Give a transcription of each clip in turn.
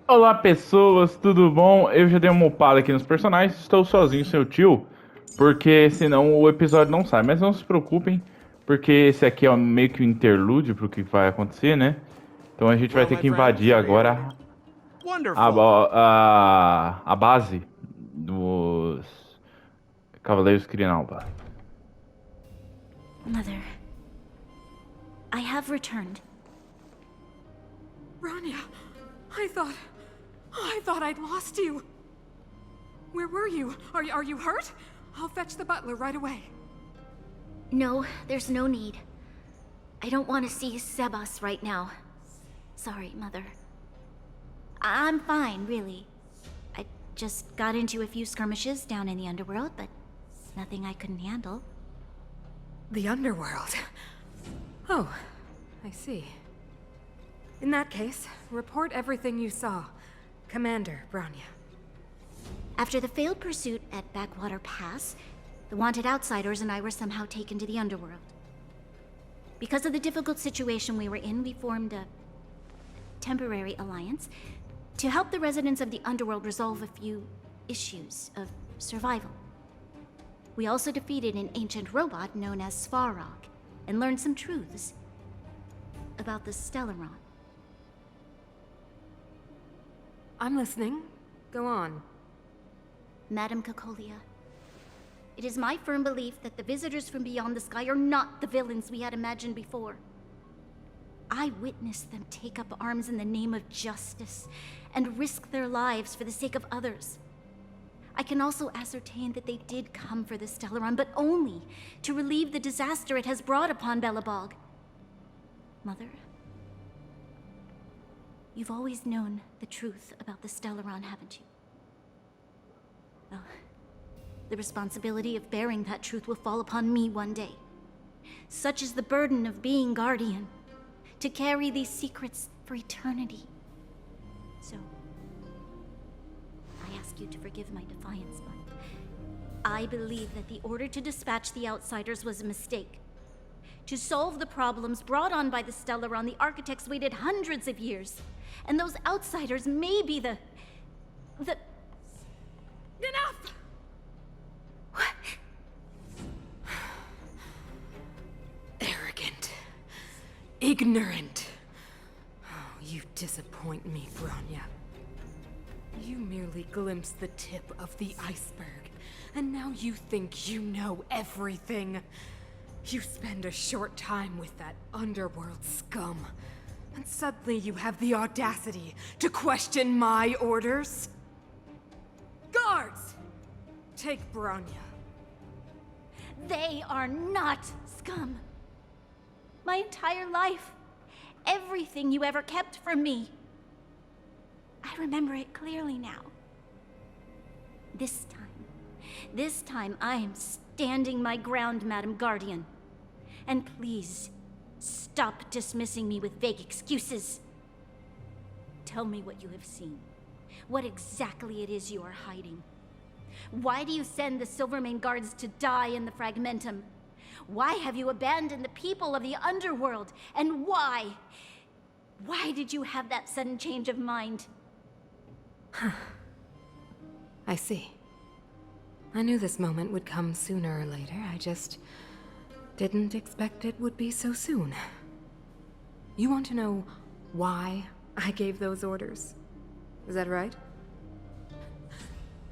Olá pessoas, tudo bom? Eu já dei uma upada aqui nos personagens, estou sozinho sem o tio, porque senão o episódio não sai. Mas não se preocupem, porque esse aqui é meio que um interlúdio pro que vai acontecer, né? Então a gente vai Well, ter my que friend, invadir here we are. agora Wonderful. a base dos Cavaleiros Crianalva. Mother, I have returned. Rania, I thought I'd lost you. Where were you? Are you hurt? I'll fetch the butler right away. No, there's no need. I don't want to see Sebas right now. Sorry, Mother. I'm fine, really. I just got into a few skirmishes down in the underworld, but nothing I couldn't handle. The underworld. Oh, I see. In that case, report everything you saw. Commander Branya. After the failed pursuit at Backwater Pass, the wanted outsiders and I were somehow taken to the underworld. Because of the difficult situation we were in, we formed a temporary alliance to help the residents of the underworld resolve a few issues of survival. We also defeated an ancient robot known as Svarog and learned some truths about the Stellaron. I'm listening. Go on. Madam Cacolia, it is my firm belief that the visitors from beyond the sky are not the villains we had imagined before. I witnessed them take up arms in the name of justice and risk their lives for the sake of others. I can also ascertain that they did come for the Stellaron, but only to relieve the disaster it has brought upon Belobog. Mother, you've always known the truth about the Stellaron, haven't you? Well, the responsibility of bearing that truth will fall upon me one day. Such is the burden of being guardian, to carry these secrets for eternity. So, I ask you to forgive my defiance, but I believe that the order to dispatch the outsiders was a mistake. To solve the problems brought on by the Stellaron, the architects waited hundreds of years. And those outsiders may be the... Enough! What? Arrogant. Ignorant. Oh, you disappoint me, Branya. You merely glimpsed the tip of the iceberg, and now you think you know everything. You spend a short time with that underworld scum, and suddenly you have the audacity to question my orders? Guards! Take Branya. They are not scum. My entire life, everything you ever kept from me. I remember it clearly now. This time I am standing my ground, Madam Guardian. And please, stop dismissing me with vague excuses. Tell me what you have seen. What exactly it is you are hiding. Why do you send the Silvermane guards to die in the Fragmentum? Why have you abandoned the people of the underworld? And why? Why did you have that sudden change of mind? I see. I knew this moment would come sooner or later. I just didn't expect it would be so soon. You want to know why I gave those orders? Is that right?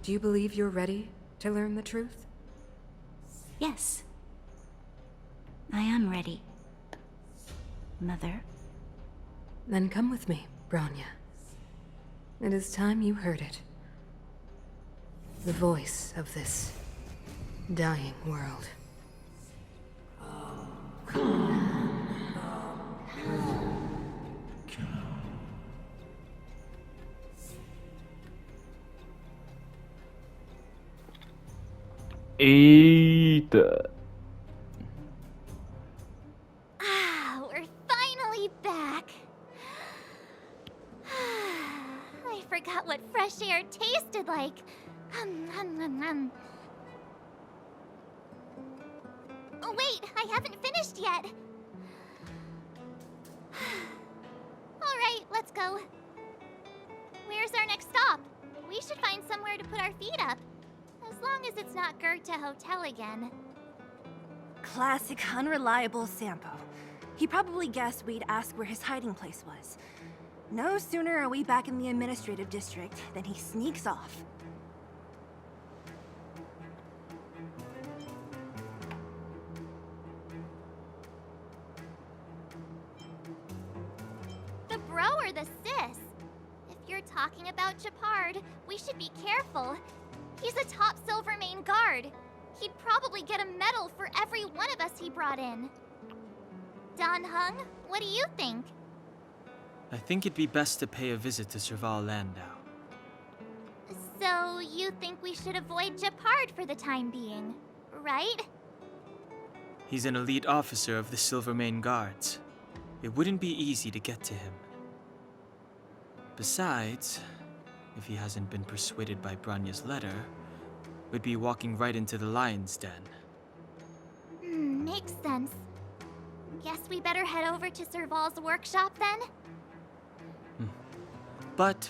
Do you believe you're ready to learn the truth? Yes. I am ready. Mother. Then come with me, Branya. It is time you heard it. The voice of this dying world. Eita! Ah, we're finally back. I forgot what fresh air tasted like. Oh, wait, I haven't finished yet. All right, let's go. Where's should find somewhere to put our feet up. As long as it's not Goethe Hotel again. Classic unreliable Sampo. He probably guessed we'd ask where his hiding place was. No sooner are we back in the administrative district than he sneaks off. The bro or the sis? If you're talking about Japard, we should be careful. He's a top Silvermane guard. He'd probably get a medal for every one of us he brought in. Don Hung, what do you think? I think it'd be best to pay a visit to Serval Landau. So, you think we should avoid Japard for the time being, right? He's an elite officer of the Silvermane Guards. It wouldn't be easy to get to him. Besides, if he hasn't been persuaded by Branya's letter, we'd be walking right into the lion's den. Makes sense. Guess we better head over to Serval's workshop then? But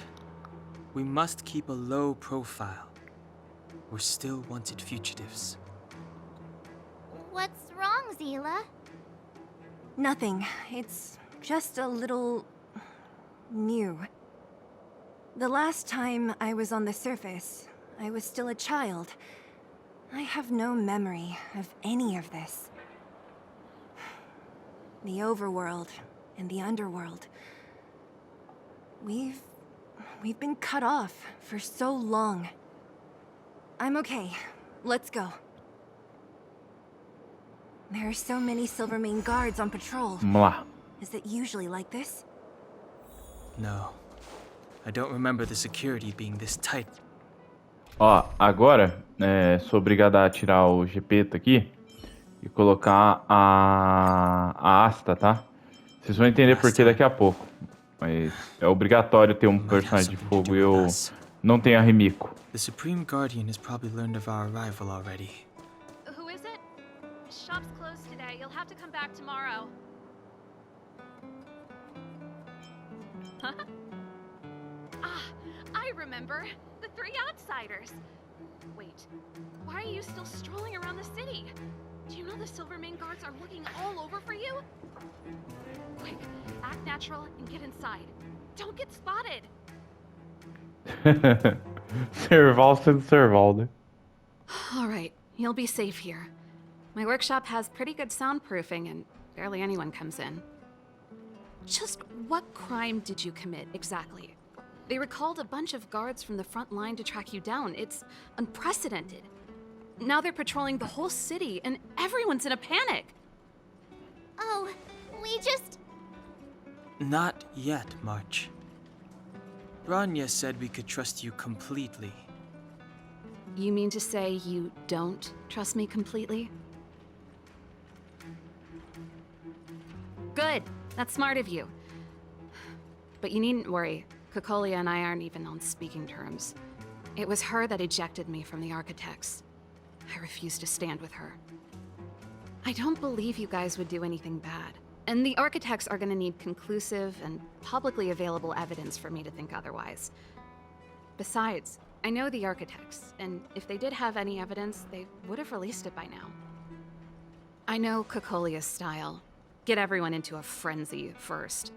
we must keep a low profile. We're still wanted fugitives. What's wrong, Zila? Nothing. It's just a little... new. The last time I was on the surface, I was still a child. I have no memory of any of this. The overworld and the underworld. We've been cut off for so long. I'm okay. Let's go. There are so many Silvermane guards on patrol. Vamos lá. Is it usually like this? No. I don't remember the security being this tight. Ó, agora, sou obrigado a tirar o Gepeta aqui e colocar a Asta, tá? Vocês vão entender por que daqui a pouco. Mas é obrigatório ter um personagem de fogo e eu não tenho a Rimiko. The Supreme Guardian has probably learned of our arrival already. Who is it? Shop's closed today. You'll have to come back tomorrow. Huh? Ah, I remember. The three outsiders. Wait, why are you still strolling around the city? Do you know the Silvermane guards are looking all over for you? Quick, act natural and get inside. Don't get spotted. Serval sendo Serval, né? All right, you'll be safe here. My workshop has pretty good soundproofing and barely anyone comes in. Just what crime did you commit exactly? They recalled a bunch of guards from the front line to track you down. It's unprecedented. Now they're patrolling the whole city and everyone's in a panic. Oh, we just... Not yet, March. Branya said we could trust you completely. You mean to say you don't trust me completely? Good. That's smart of you. But you needn't worry. Kokolia and I aren't even on speaking terms. It was her that ejected me from the Architects. I refuse to stand with her. I don't believe you guys would do anything bad. And the Architects are gonna need conclusive and publicly available evidence for me to think otherwise. Besides, I know the Architects, and if they did have any evidence, they would have released it by now. I know Kokolia's style. Get everyone into a frenzy first.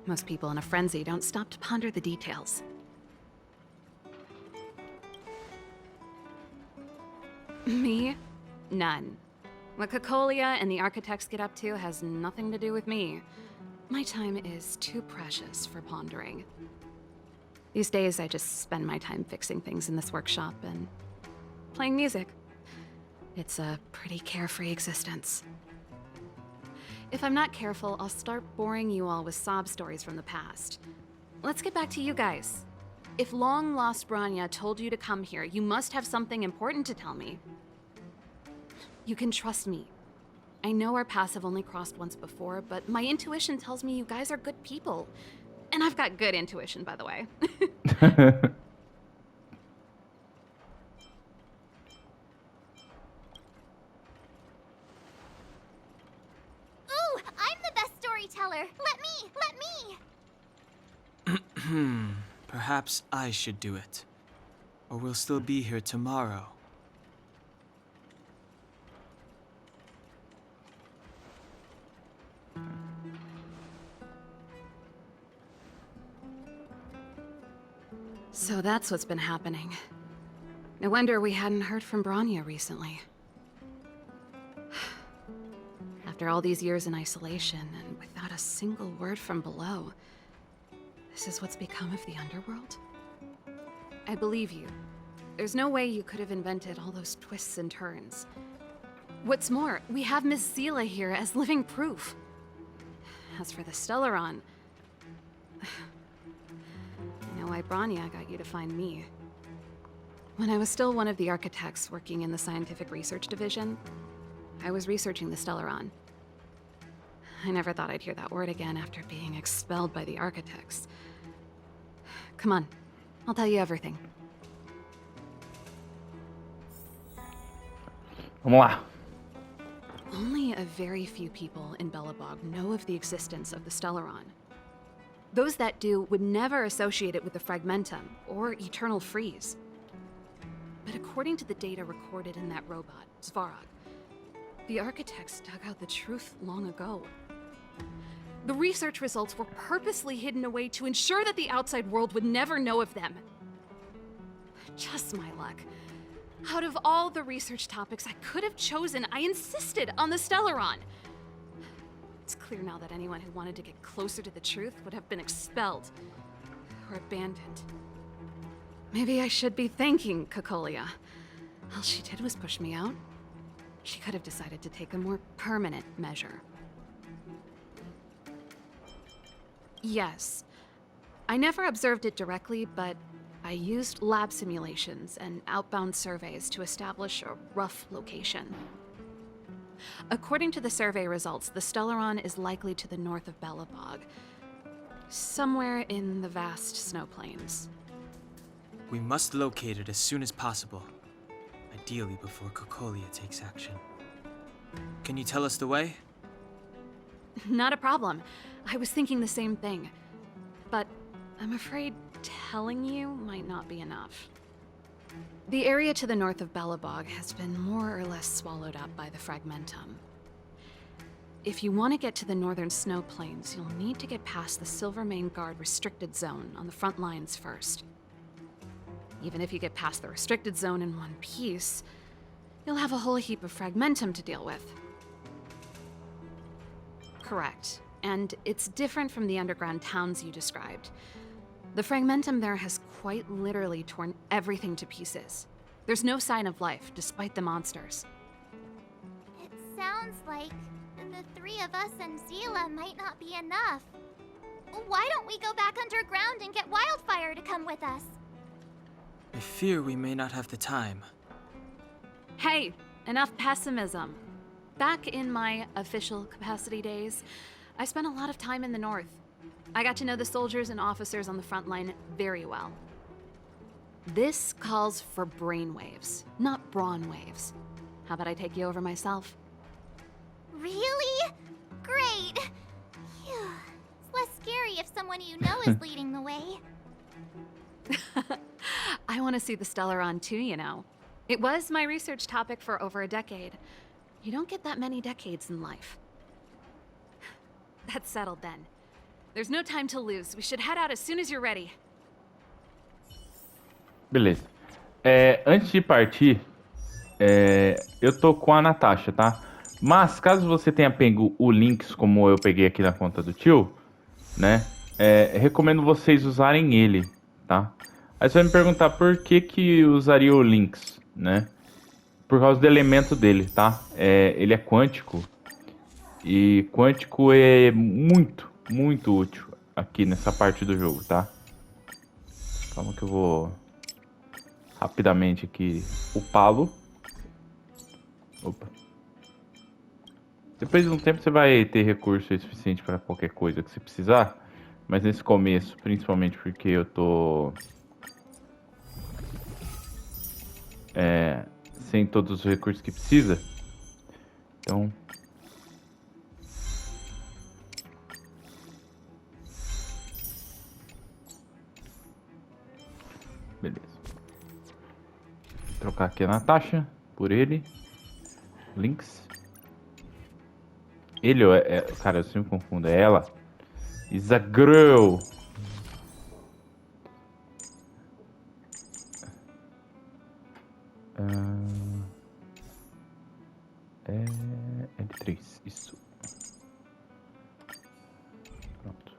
Most people in a frenzy don't stop to ponder the details. Me? None. What Kokolia and the Architects get up to has nothing to do with me. My time is too precious for pondering. These days, I just spend my time fixing things in this workshop and playing music. It's a pretty carefree existence. If I'm not careful, I'll start boring you all with sob stories from the past. Let's get back to you guys. If long-lost Branya told you to come here, you must have something important to tell me. You can trust me. I know our paths have only crossed once before, but my intuition tells me you guys are good people. And I've got good intuition, by the way. Ooh, I'm the best storyteller! Let me! Perhaps I should do it. Or we'll still be here tomorrow. So that's what's been happening. No wonder we hadn't heard from Bronya recently. After all these years in isolation, and without a single word from below, this is what's become of the underworld? I believe you. There's no way you could have invented all those twists and turns. What's more, we have Miss Seele here as living proof. As for the Stellaron, I know why Bronya got you to find me. When I was still one of the architects working in the scientific research division, I was researching the Stellaron. I never thought I'd hear that word again after being expelled by the architects. Come on, I'll tell you everything. Vamos lá. Only a very few people in Belobog know of the existence of the Stellaron. Those that do would never associate it with the Fragmentum or Eternal Freeze. But according to the data recorded in that robot, Svarog, the architects dug out the truth long ago. The research results were purposely hidden away to ensure that the outside world would never know of them. Just my luck. Out of all the research topics I could have chosen, I insisted on the Stellaron. It's clear now that anyone who wanted to get closer to the truth would have been expelled or abandoned. Maybe I should be thanking Cocolia. All she did was push me out. She could have decided to take a more permanent measure. Yes. I never observed it directly, but I used lab simulations and outbound surveys to establish a rough location. According to the survey results, the Stellaron is likely to the north of Belobog, somewhere in the vast snow plains. We must locate it as soon as possible. Ideally before Cocolia takes action. Can you tell us the way? Not a problem. I was thinking the same thing. But I'm afraid telling you might not be enough. The area to the north of Belobog has been more or less swallowed up by the Fragmentum. If you want to get to the northern snow plains, you'll need to get past the Silvermane Guard restricted zone on the front lines first. Even if you get past the restricted zone in one piece, you'll have a whole heap of Fragmentum to deal with. Correct. And it's different from the underground towns you described. The Fragmentum there has quite literally torn everything to pieces. There's no sign of life, despite the monsters. It sounds like the three of us and Seele might not be enough. Why don't we go back underground and get Wildfire to come with us? I fear we may not have the time. Hey, enough pessimism. Back in my official capacity days, I spent a lot of time in the north. I got to know the soldiers and officers on the front line very well. This calls for brainwaves, not brawn waves. How about I take you over myself? Really? Great! Phew. It's less scary if someone you know is leading the way. I want to see the Stellaron too, you know. It was my research topic for over a decade. You don't get that many decades in life. That's settled then. There's no time to lose. We should head out as soon as you're ready. Beleza. Antes de partir, eu tô com a Natasha, tá? Mas caso você tenha pego o links como eu peguei aqui na conta do tio, né? Recomendo vocês usarem ele, tá? Aí você vai me perguntar por que usaria o links, né? Por causa do elemento dele, tá? Ele é quântico. E quântico é muito, muito útil aqui nessa parte do jogo, tá? Calma que eu vou rapidamente aqui upá-lo. Opa. Depois de um tempo você vai ter recurso suficiente para qualquer coisa que você precisar. Mas nesse começo, principalmente porque eu tô sem todos os recursos que precisa. Então Beleza. Vou trocar aqui a Natasha por ele. Links. Ele ou cara, eu sempre confundo. É ela. Is a girl. L3. Isso. Pronto.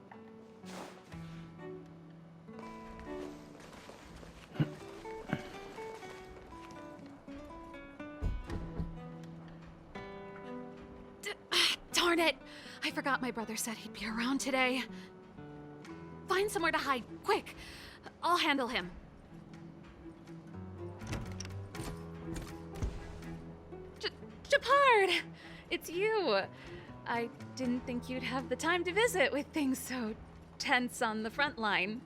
Darn it! I forgot my brother said he'd be around today. Find somewhere to hide, quick! I'll handle him. Japard! It's you! I didn't think you'd have the time to visit with things so tense on the front line.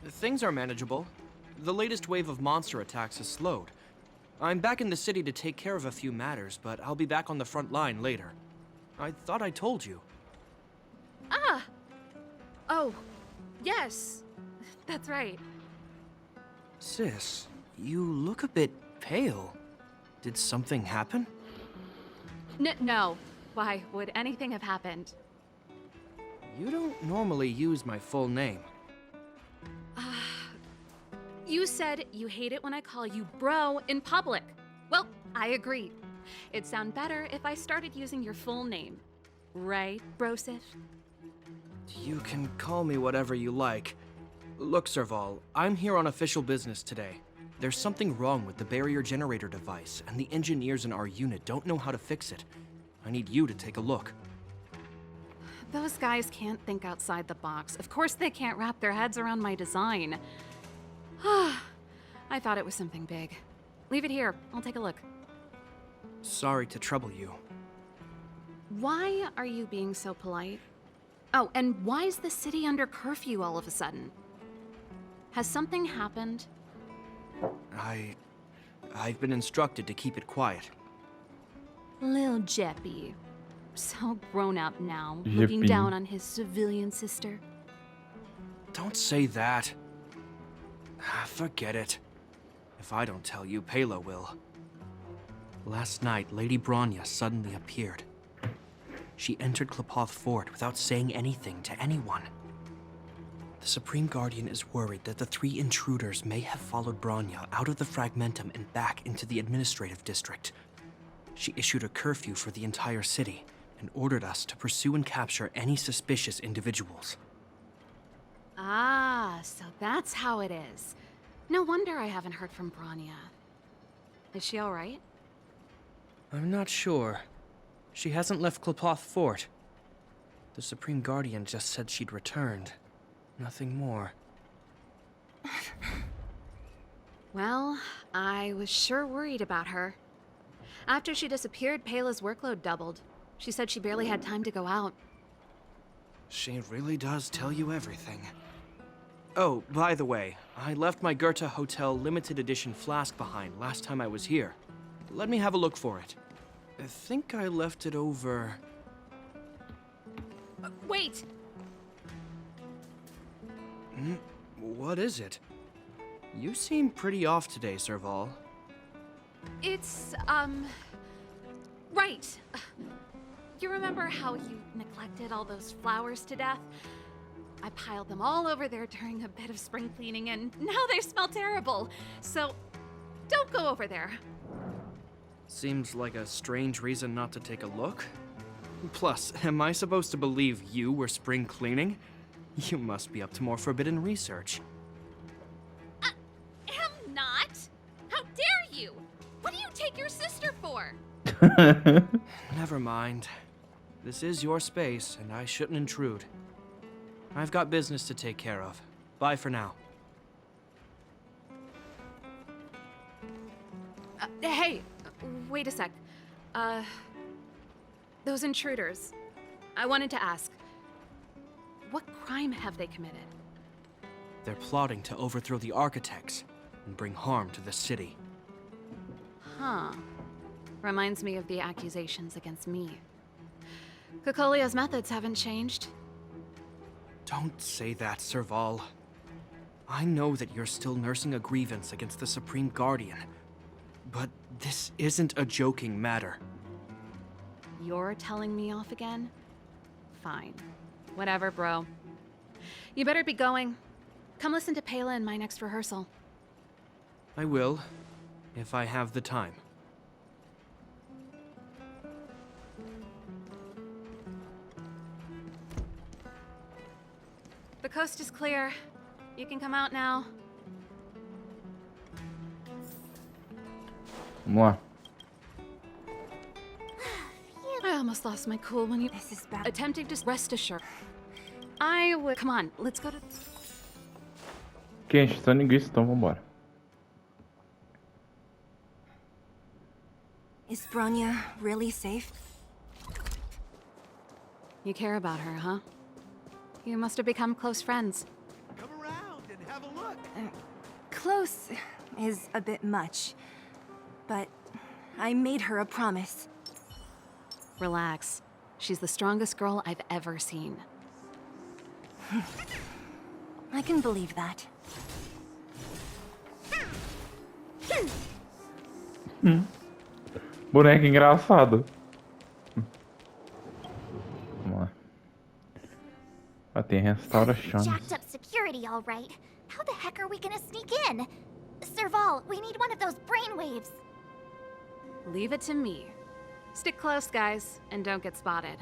Things are manageable. The latest wave of monster attacks has slowed. I'm back in the city to take care of a few matters, but I'll be back on the front line later. I thought I told you. Ah! Oh, yes. That's right. Sis, you look a bit pale. Did something happen? No. Why would anything have happened? You don't normally use my full name. You said you hate it when I call you bro in public. Well, I agree. It'd sound better if I started using your full name. Right, Brosif? You can call me whatever you like. Look, Serval, I'm here on official business today. There's something wrong with the barrier generator device, and the engineers in our unit don't know how to fix it. I need you to take a look. Those guys can't think outside the box. Of course they can't wrap their heads around my design. I thought it was something big. Leave it here. I'll take a look. Sorry to trouble you. Why are you being so polite? Oh, and why is the city under curfew all of a sudden? Has something happened? I've been instructed to keep it quiet. Lil Jeppy. So grown up now, looking Jeppy. down on his civilian sister. Don't say that. Forget it. If I don't tell you, Pela will. Last night, Lady Bronya suddenly appeared. She entered Klepoth Fort without saying anything to anyone. The Supreme Guardian is worried that the 3 intruders may have followed Bronya out of the Fragmentum and back into the administrative district. She issued a curfew for the entire city and ordered us to pursue and capture any suspicious individuals. Ah, so that's how it is. No wonder I haven't heard from Bronya. Is she all right? I'm not sure. She hasn't left Klepoth Fort. The Supreme Guardian just said she'd returned. Nothing more. Well, I was sure worried about her. After she disappeared, Pela's workload doubled. She said she barely had time to go out. She really does tell you everything. Oh, by the way, I left my Goethe Hotel limited edition flask behind last time I was here. Let me have a look for it. I think I left it over... Wait! What is it? You seem pretty off today, Serval. It's, right. You remember how you neglected all those flowers to death? I piled them all over there during a bit of spring cleaning, and now they smell terrible. So, don't go over there. Seems like a strange reason not to take a look. Plus, am I supposed to believe you were spring cleaning? You must be up to more forbidden research. Am not. How dare you? What do you take your sister for? Never mind. This is your space, and I shouldn't intrude. I've got business to take care of. Bye for now. Hey, wait a sec. Those intruders. I wanted to ask, what crime have they committed? They're plotting to overthrow the architects and bring harm to the city. Huh. Reminds me of the accusations against me. Kokolia's methods haven't changed. Don't say that, Serval. I know that you're still nursing a grievance against the Supreme Guardian, but this isn't a joking matter. You're telling me off again? Fine. Whatever, bro. You better be going. Come listen to Pela in my next rehearsal. I will, if I have the time. The coast is clear. You can come out now. Vamos lá. I almost lost my cool when you This is bad. attempting to rest assured. I would. Come on, let's go to. Ok, enche linguiça, então vambora. Is Bronya really safe? You care about her, huh? You must have become close friends. Come around and have a look. Close is a bit much, but I made her a promise. Relax. She's the strongest girl I've ever seen. I can believe that. Boneco engraçado. Vamos lá. Ah, tem restaurações. Jacked up security, all right. How the heck are we gonna sneak in? Serval, we need one of those brainwaves. Leave it to me. Stick close, guys, and don't get spotted.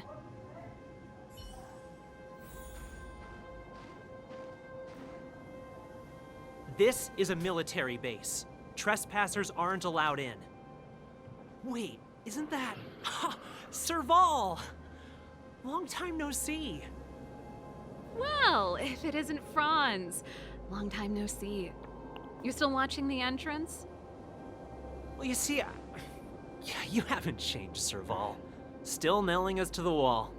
This is a military base. Trespassers aren't allowed in. Wait, isn't that... Serval! Long time no see. Well, if it isn't Franz. Long time no see. You still watching the entrance? Well, you see, you haven't changed, Serval. Still nailing us to the wall.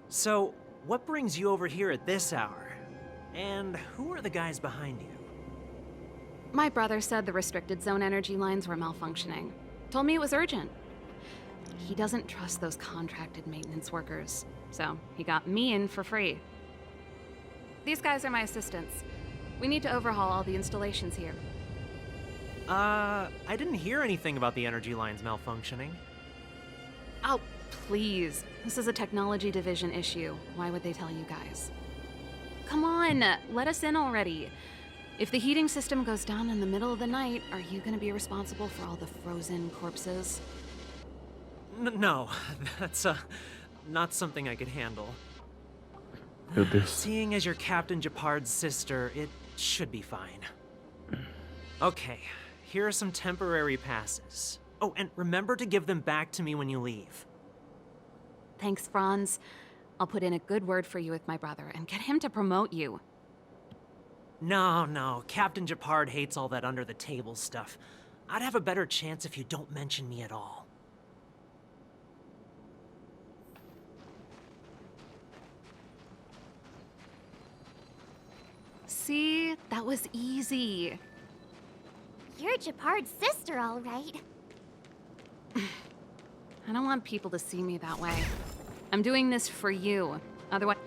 So, what brings you over here at this hour? And who are the guys behind you? My brother said the restricted zone energy lines were malfunctioning. Told me it was urgent. He doesn't trust those contracted maintenance workers, so he got me in for free. These guys are my assistants. We need to overhaul all the installations here. I didn't hear anything about the energy lines malfunctioning. Oh, please. This is a technology division issue. Why would they tell you guys? Come on, let us in already. If the heating system goes down in the middle of the night, are you gonna be responsible for all the frozen corpses? No, that's, not something I could handle. Meu Deus. Seeing as you're Captain Japard's sister, it should be fine. Okay, here are some temporary passes. Oh, and remember to give them back to me when you leave. Thanks, Franz. I'll put in a good word for you with my brother and get him to promote you. No, Captain Japard hates all that under-the-table stuff. I'd have a better chance if you don't mention me at all. See? That was easy. You're Japard's sister, all right. I don't want people to see me that way. I'm doing this for you. Otherwise...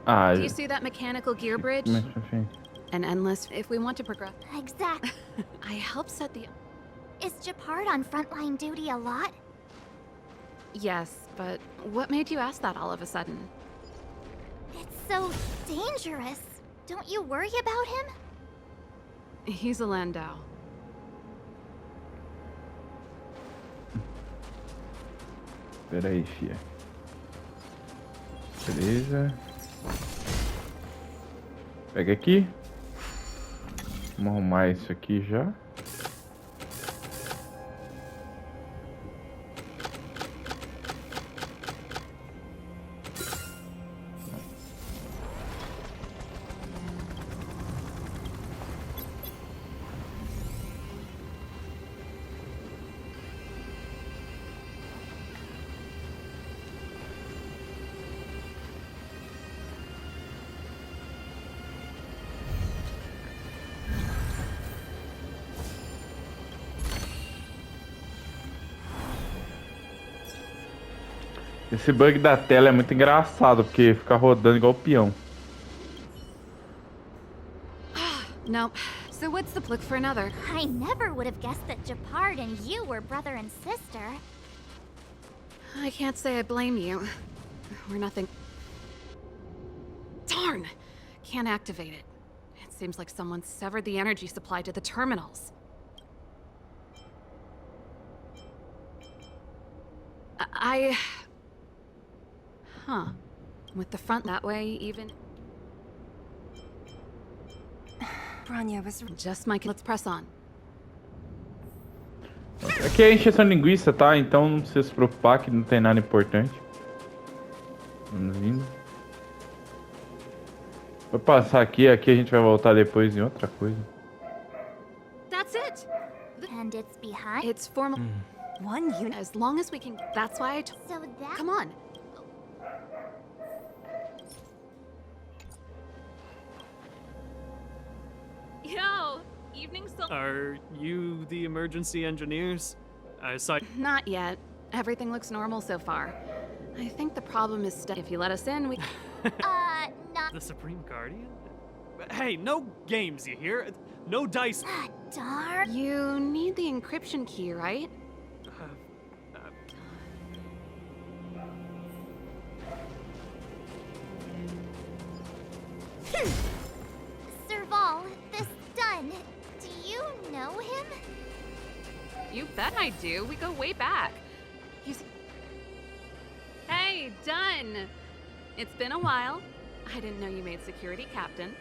Ah, Do you see that mechanical gear bridge? mas enfim. An endless... If we want to progress... Exactly. I helped set the... Is Japard on frontline duty a lot? Yes, but what made you ask that all of a sudden? It's so dangerous. Don't you worry about him? He's a Landau. Pera aí, fia. Beleza. Pega aqui. Vamos arrumar isso aqui já. Esse bug da tela é muito engraçado, porque fica rodando igual peão. Nope. So what's the look for another? I never would have guessed that Japard and you were brother and sister. I can't say I blame you. We're nothing. Darn! Can't activate it. It seems like someone severed the energy supply to the terminals. Huh. With the front that way, even... Bronya was Just my... Let's press on. Aqui é encheção de linguiça, tá? Então não precisa se preocupar que não tem nada importante. Vamos indo. Vou passar aqui a gente vai voltar depois em outra coisa. That's it! And it's behind? It's formal. one unit. As long as we can... That's why I... So that... Come on. Yo! Evening so... Are you the emergency engineers? I saw... Not yet. Everything looks normal so far. I think the problem is if you let us in, we... not... The Supreme Guardian? Hey, no games, you hear? No dice... Darn. You need the encryption key, right? Serval, this Dunn, do you know him? You bet I do. We go way back. He's... Hey, Dunn! It's been a while. I didn't know you made security captain.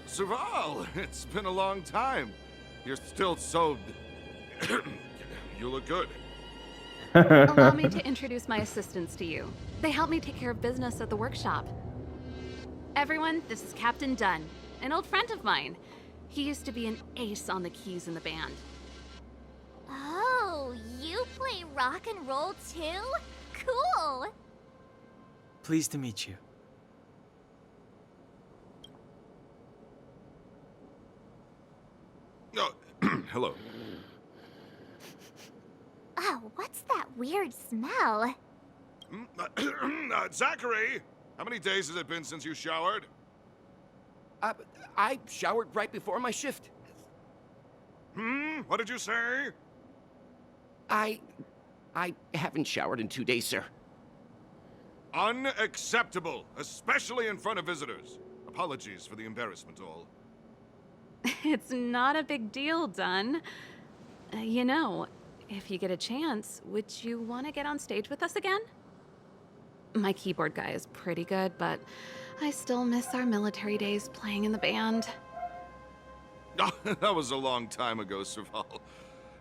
Serval, it's been a long time. You're still so... You look good. Allow me to introduce my assistants to you. They help me take care of business at the workshop. Everyone, this is Captain Dunn, an old friend of mine. He used to be an ace on the keys in the band. Oh, you play rock and roll too? Cool! Pleased to meet you. Oh, hello. Oh, what's that weird smell? Zachary! How many days has it been since you showered? I showered right before my shift. What did you say? I haven't showered in 2 days, sir. Unacceptable, especially in front of visitors. Apologies for the embarrassment, all. It's not a big deal, Dunn. You know, if you get a chance, would you want to get on stage with us again? My keyboard guy is pretty good, but I still miss our military days playing in the band. That was a long time ago, Serval.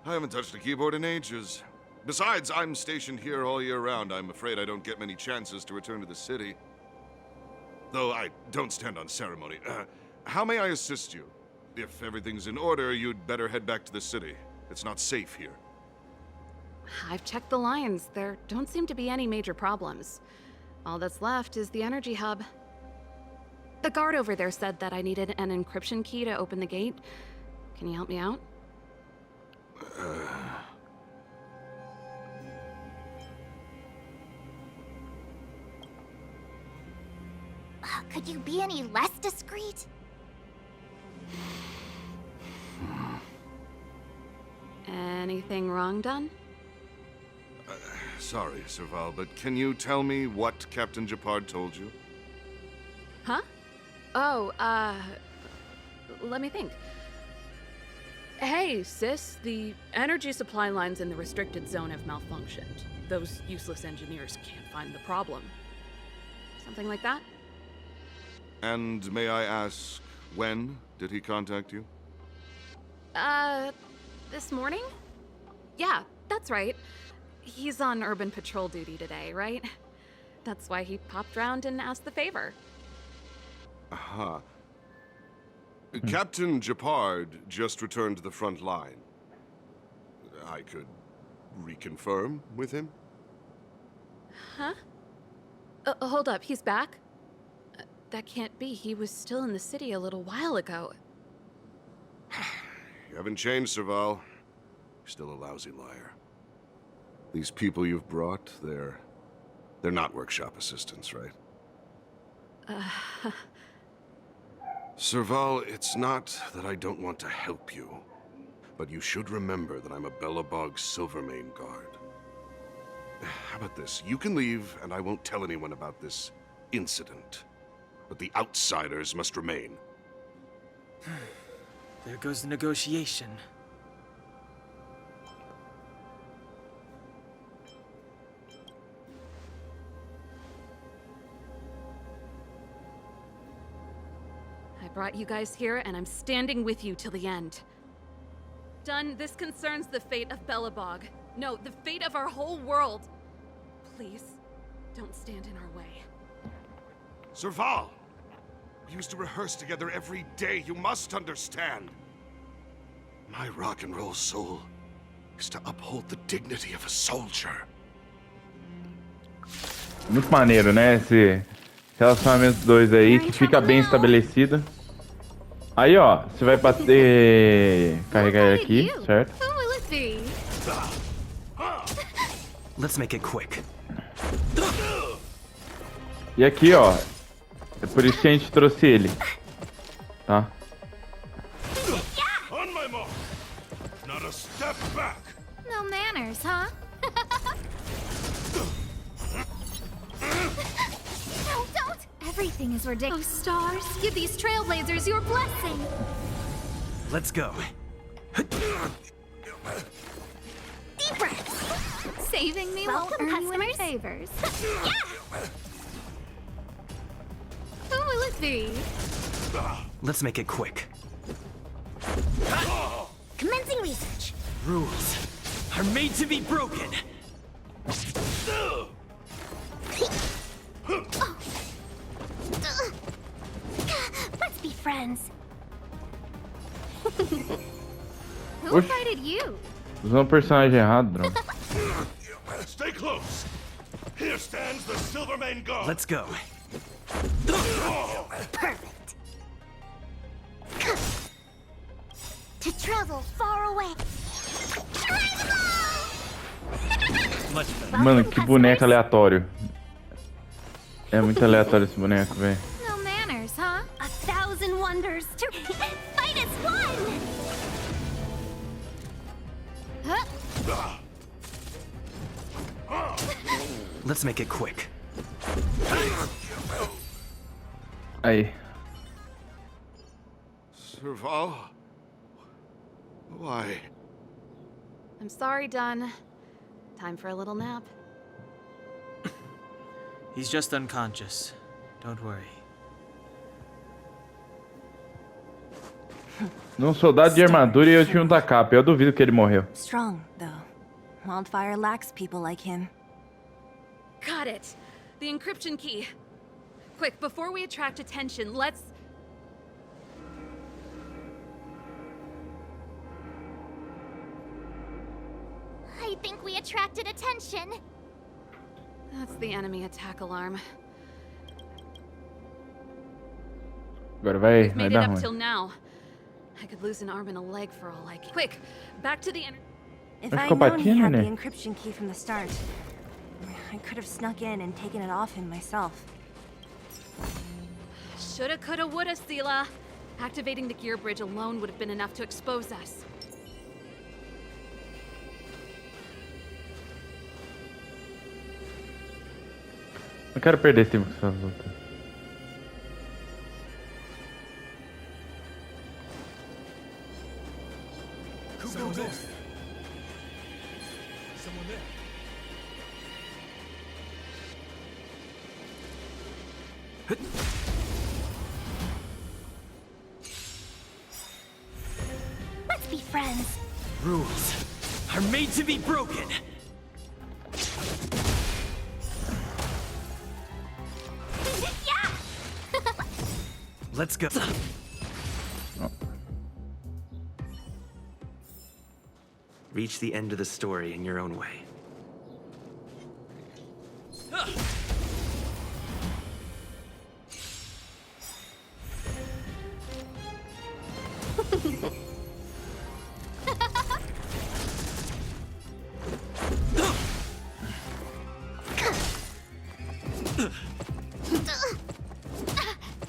I haven't touched a keyboard in ages. Besides, I'm stationed here all year round. I'm afraid I don't get many chances to return to the city. Though I don't stand on ceremony. How may I assist you? If everything's in order, you'd better head back to the city. It's not safe here. I've checked the lines. There don't seem to be any major problems. All that's left is the energy hub. The guard over there said that I needed an encryption key to open the gate. Can you help me out? Could you be any less discreet? Anything wrong, Dunn? Sorry, Serval, but can you tell me what Captain Japard told you? Huh? Oh, let me think. Hey, sis, the energy supply lines in the restricted zone have malfunctioned. Those useless engineers can't find the problem. Something like that? And may I ask, when did he contact you? This morning? Yeah, that's right. He's on urban patrol duty today, right? That's why he popped round and asked the favor. Aha. Captain Japard just returned to the front line. I could reconfirm with him? Huh? Hold up, he's back? That can't be. He was still in the city a little while ago. You haven't changed, Serval. You're still a lousy liar. These people you've brought, they're not workshop assistants, right? Serval, it's not that I don't want to help you, but you should remember that I'm a Belobog Silvermane guard. How about this? You can leave, and I won't tell anyone about this incident. But the outsiders must remain. There goes the negotiation. I brought you guys here, and I'm standing with you till the end. Done, this concerns the fate of Belobog. No, the fate of our whole world. Please, don't stand in our way. Serval! We used to rehearse together every day, you must understand. My rock and roll soul is to uphold the dignity of a soldier. Muito maneiro, né? Esse relacionamento dos dois aí, que fica bem estabelecido. Aí, ó, você vai bater... Carregar ele aqui, certo? Let's make it quick. E aqui, ó, é por isso que a gente trouxe ele, tá? On my mark. Not a step back. No manners, huh? No, don't! Everything is ridiculous. Oh, stars, give these trailblazers your blessing. Let's go. Deep breaths. Saving me won't earn you any favors. Yeah! Who will it be? Let's make it quick. Commencing research. Rules are made to be broken. Let's be friends. Who Oxi. invited you? Usando o personagem errado, droga. Stay close. Here stands the Silvermane Guard. Let's go. Perfect. To travel far away. Much better. Mano, que boneco aleatório. É muito aleatório esse boneco, velho. No manners, huh? 1,000 wonders to fight as one. Let's make it quick. Aí. Serval? Why? I'm sorry, Dunn. Time for a little nap. He's just unconscious. Don't worry. Num soldado de armadura e eu tinha um da capa. Eu duvido que ele morreu. Strong, though. Wildfire lacks people like him. Got it. The encryption key. Quick, before we attract attention, let's... I think we attracted attention. That's the enemy attack alarm. Agora vai We've made it dar up till ruim. now. I could lose an arm and a leg for all I care. Quick, back to the... If Mas I'd ficou known he batinho, had the né? encryption key from the start, I could have snuck in and taken it off him myself. Shoulda, coulda, woulda, Sela. Activating the gear bridge alone would have been enough to expose us. Não quero perder tempo com essas lutas. Let's be friends. Rules are made to be broken. Yeah! Let's go. Reach the end of the story in your own way.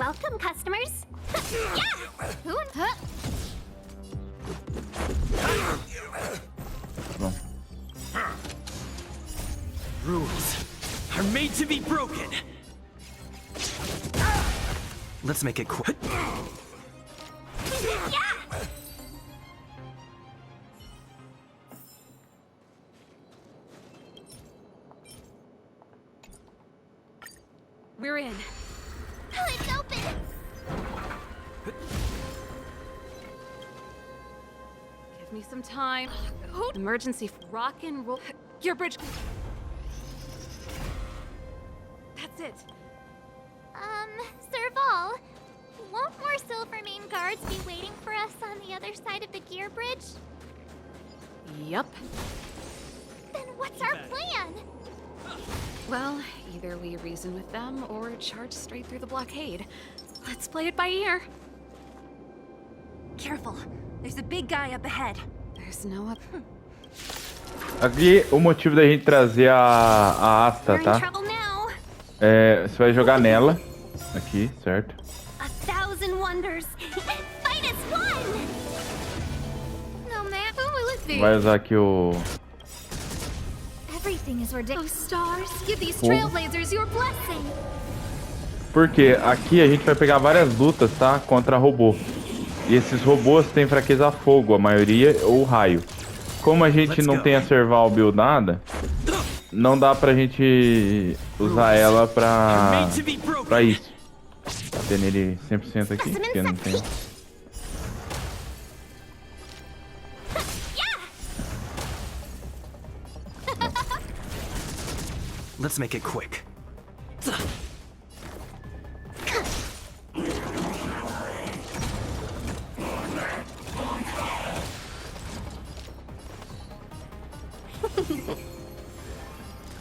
welcome, customers. Bom. Rules are made to be broken. Let's make it quick. We're in. It's open. Give me some time. Emergency rock and roll. Gear bridge. That's it. Serval, won't more Silvermane guards be waiting for us on the other side of the gear bridge? Yup. Then what's our plan? Well, either we reason with them or charge straight through the blockade. Let's play it by ear. Careful. There's a big guy up ahead. There's no up. Aqui o motivo da gente trazer a Asta, We're in tá? trouble now. Você vai jogar nela. Aqui, certo? 1,000 wonders. Fight as one. No man, who will it be? Vai usar aqui o... Everything is ridiculous. Oh, stars, give these Fogo. trailblazers your blessing. Porque aqui a gente vai pegar várias lutas, tá? Contra robô. E esses robôs têm fraqueza a fogo, a maioria, ou raio. Como a gente não tem a Serval buildada, não dá pra gente usar ela pra isso. Bater nele 100% aqui, porque não tem... Let's make it quick.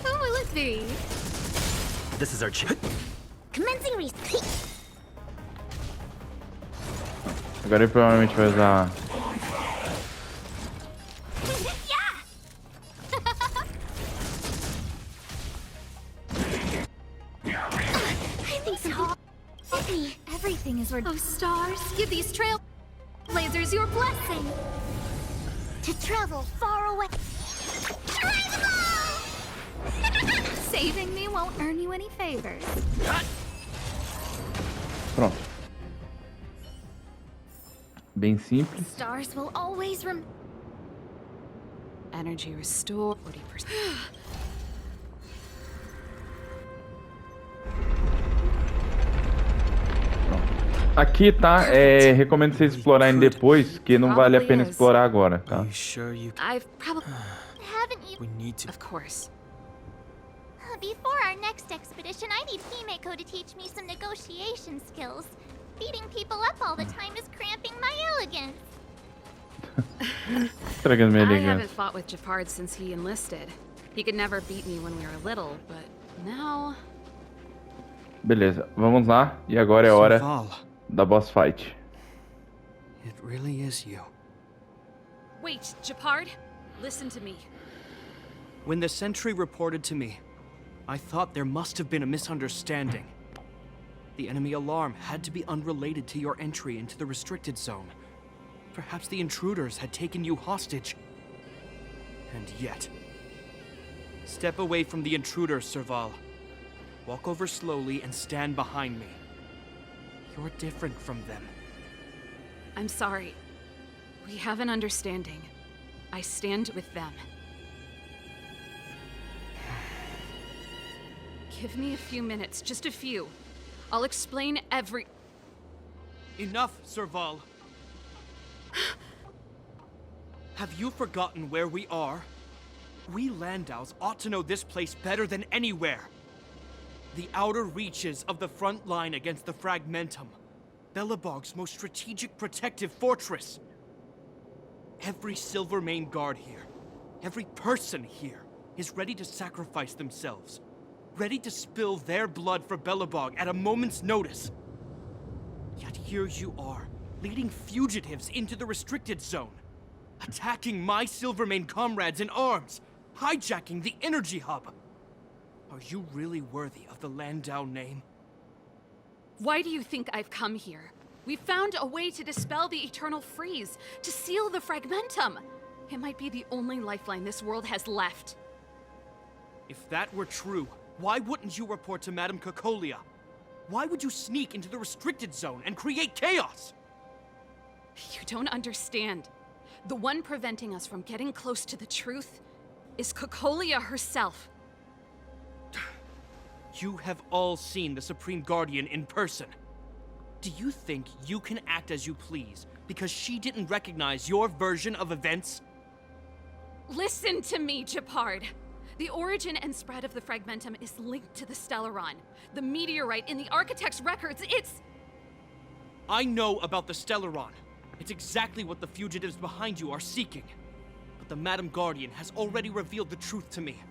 Who will it be? This is our chance. Commencing research. Agora ele provavelmente vai usar... Everything is Oh, stars, give these trailblazers your blessing. to travel far away. Saving me won't earn you any favors. Pronto. Bem simples. Stars will always Energy restore 40%. Aqui, tá? Recomendo vocês explorarem depois, que não vale a pena explorar agora, tá? Are you sure you can? I've probably. Haven't you? We need to. Of course. Before our next expedition, I need Himeko to teach me some negotiation skills. Beating people up all the time is cramping my elegance. Estragando minha I haven't elegância. fought with Japard since he enlisted. He could never beat me when we were little, but now. Beleza, vamos lá. E agora é a hora Serval, da boss fight. it really is you. Wait, Japard, listen to me. When the sentry reported to me, I thought there must have been a misunderstanding. The enemy alarm had to be unrelated to your entry into the restricted zone. Perhaps the intruders had taken you hostage. And yet... Step away from the intruders, Serval. Walk over slowly and stand behind me. You're different from them. I'm sorry. We have an understanding. I stand with them. Give me a few minutes, just a few. I'll explain every... Enough, Serval. Have you forgotten where we are? We Landaus ought to know this place better than anywhere. The outer reaches of the front line against the Fragmentum. Belobog's most strategic protective fortress. Every Silvermane guard here, every person here, is ready to sacrifice themselves. Ready to spill their blood for Belobog at a moment's notice. Yet here you are, leading fugitives into the restricted zone. Attacking my Silvermane comrades in arms. Hijacking the energy hub. Are you really worthy of the Landau name? Why do you think I've come here? We found a way to dispel the eternal freeze, to seal the fragmentum. It might be the only lifeline this world has left. If that were true, why wouldn't you report to Madame Cocolia? Why would you sneak into the restricted zone and create chaos? You don't understand. The one preventing us from getting close to the truth is Cocolia herself. You have all seen the Supreme Guardian in person. Do you think you can act as you please because she didn't recognize your version of events? Listen to me, Gepard. The origin and spread of the fragmentum is linked to the Stellaron. The meteorite in the Architect's records, it's... I know about the Stellaron. It's exactly what the fugitives behind you are seeking. But the Madame Guardian has already revealed the truth to me.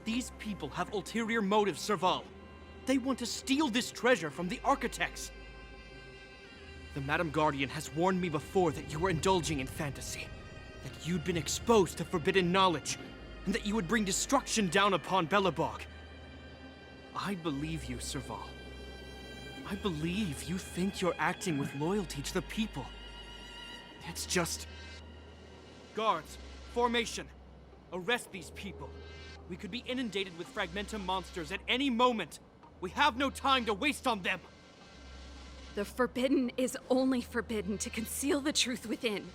These people have ulterior motives, Serval. They want to steal this treasure from the Architects. The Madame Guardian has warned me before that you were indulging in fantasy, that you'd been exposed to forbidden knowledge, and that you would bring destruction down upon Belobog. I believe you, Serval. I believe you think you're acting with loyalty to the people. It's just... Guards, formation. Arrest these people. We could be inundated with fragmentum monsters at any moment. We have no time to waste on them. The forbidden is only forbidden to conceal the truth within.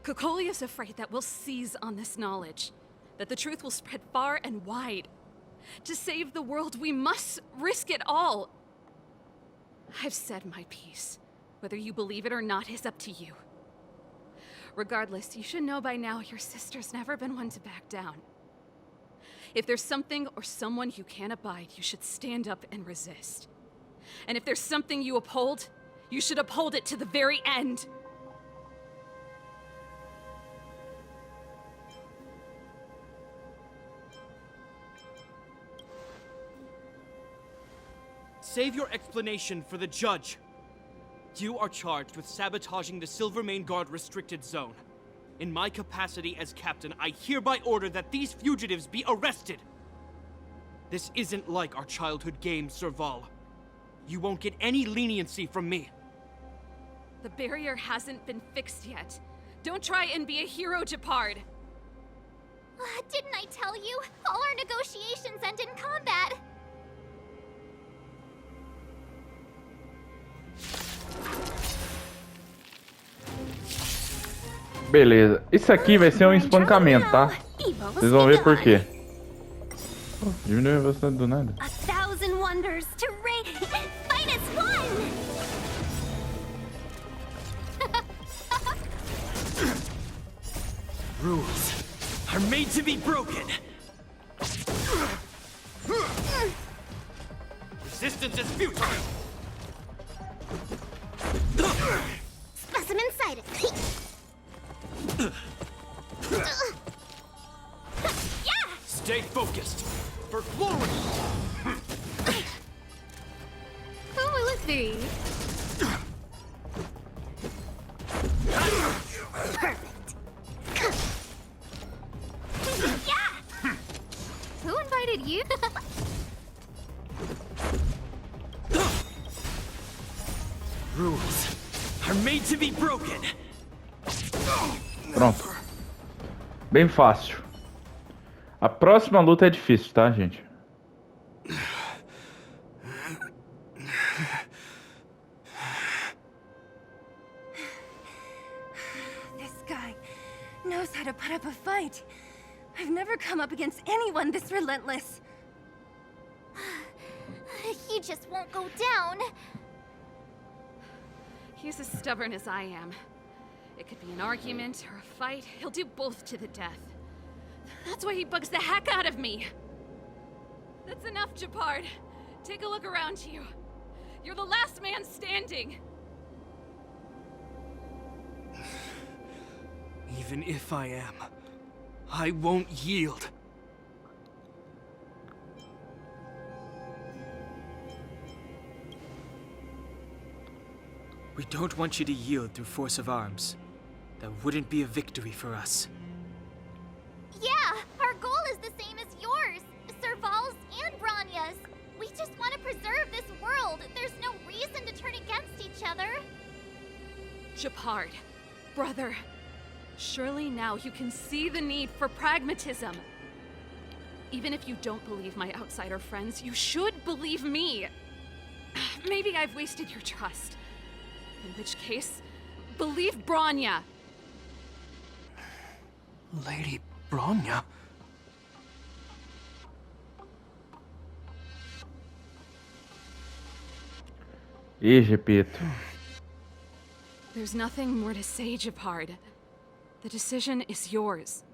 Cocolia's afraid that we'll seize on this knowledge, that the truth will spread far and wide. To save the world, we must risk it all. I've said my piece. Whether you believe it or not is up to you. Regardless, you should know by now your sister's never been one to back down. If there's something or someone you can't abide, you should stand up and resist. And if there's something you uphold, you should uphold it to the very end. Save your explanation for the judge. You are charged with sabotaging the Silvermane Guard restricted zone. In my capacity as captain, I hereby order that these fugitives be arrested. This isn't like our childhood game, Serval. You won't get any leniency from me. The barrier hasn't been fixed yet. Don't try and be a hero, Gepard. Didn't I tell you? All our negotiations end in combat. Beleza. Isso aqui vai ser um espancamento, tá? Vocês vão ver por quê. Oh, diminuiu a velocidade do nada. 1,000 wonders to fight as one! Rules are made to be broken. Resistance is futile. Specimen sighted. Yeah! Stay focused. For glory! Who will it be? Perfect. Yeah! Who invited you? Rules are made to be broken. Pronto. Bem fácil. A próxima luta é difícil, tá, gente? This guy knows how to put up a fight. I've never come up against anyone this relentless. He just won't go down. He's as stubborn as I am. It could be an argument or a fight. He'll do both to the death. That's why he bugs the heck out of me. That's enough, Gepard. Take a look around you. You're the last man standing. Even if I am, I won't yield. We don't want you to yield through force of arms. That wouldn't be a victory for us. Yeah, our goal is the same as yours, Serval's and Bronya's. We just want to preserve this world. There's Shepard, brother, surely now you can see the need for pragmatism. Even if you don't believe my outsider friends, you should believe me. Maybe I've wasted your trust. In which case, believe Bronya. Lady Bronya? Ih, Gepeto. There's nothing more to say, Shepard. The decision is yours.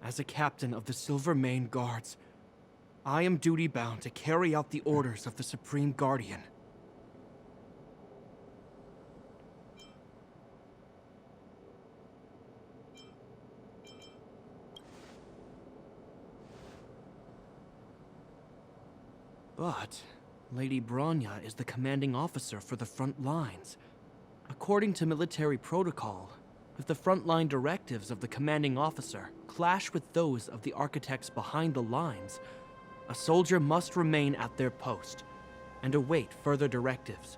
As a captain of the Silvermane Guards, I am duty-bound to carry out the orders of the Supreme Guardian. But Lady Bronya is the commanding officer for the front lines. According to military protocol, if the frontline directives of the commanding officer clash with those of the architects behind the lines, a soldier must remain at their post and await further directives.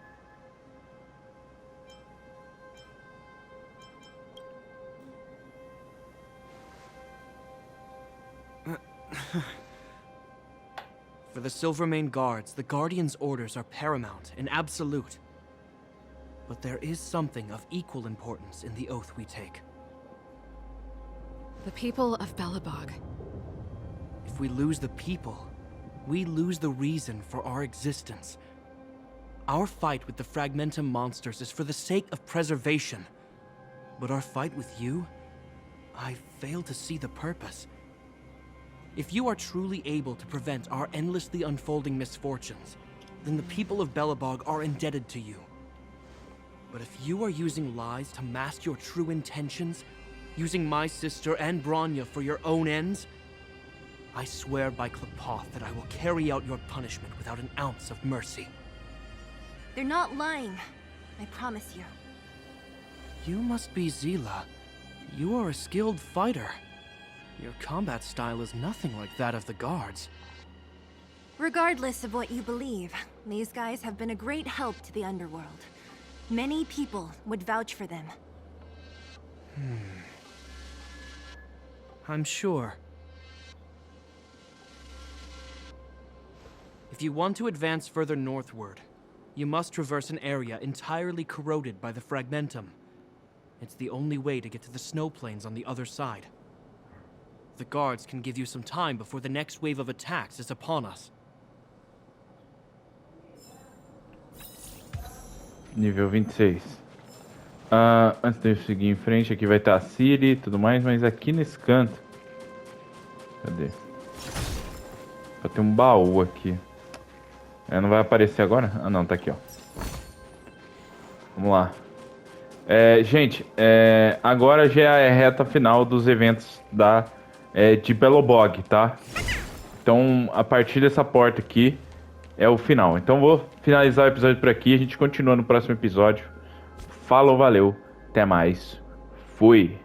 For the Silvermane Guards, the Guardian's orders are paramount and absolute. But there is something of equal importance in the oath we take. The people of Belobog. If we lose the people, we lose the reason for our existence. Our fight with the Fragmentum monsters is for the sake of preservation. But our fight with you, I fail to see the purpose. If you are truly able to prevent our endlessly unfolding misfortunes, then the people of Belobog are indebted to you. But if you are using lies to mask your true intentions, using my sister and Bronya for your own ends, I swear by Klapoth that I will carry out your punishment without an ounce of mercy. They're not lying. I promise you. You must be Zila. You are a skilled fighter. Your combat style is nothing like that of the guards. Regardless of what you believe, these guys have been a great help to the underworld. Many people would vouch for them. I'm sure. If you want to advance further northward, you must traverse an area entirely corroded by the Fragmentum. It's the only way to get to the snow plains on the other side. The guards can give you some time before the next wave of attacks is upon us. Nível 26. Antes de eu seguir em frente, aqui vai estar a Serie e tudo mais, mas aqui nesse canto... Cadê? Vai ter um baú aqui. Não vai aparecer agora? Ah não, tá aqui, ó. Vamos lá. Gente, agora já é a reta final dos eventos de Belobog, tá? Então, a partir dessa porta aqui é o final. Então vou finalizar o episódio por aqui. A gente continua no próximo episódio. Falou, valeu. Até mais. Fui.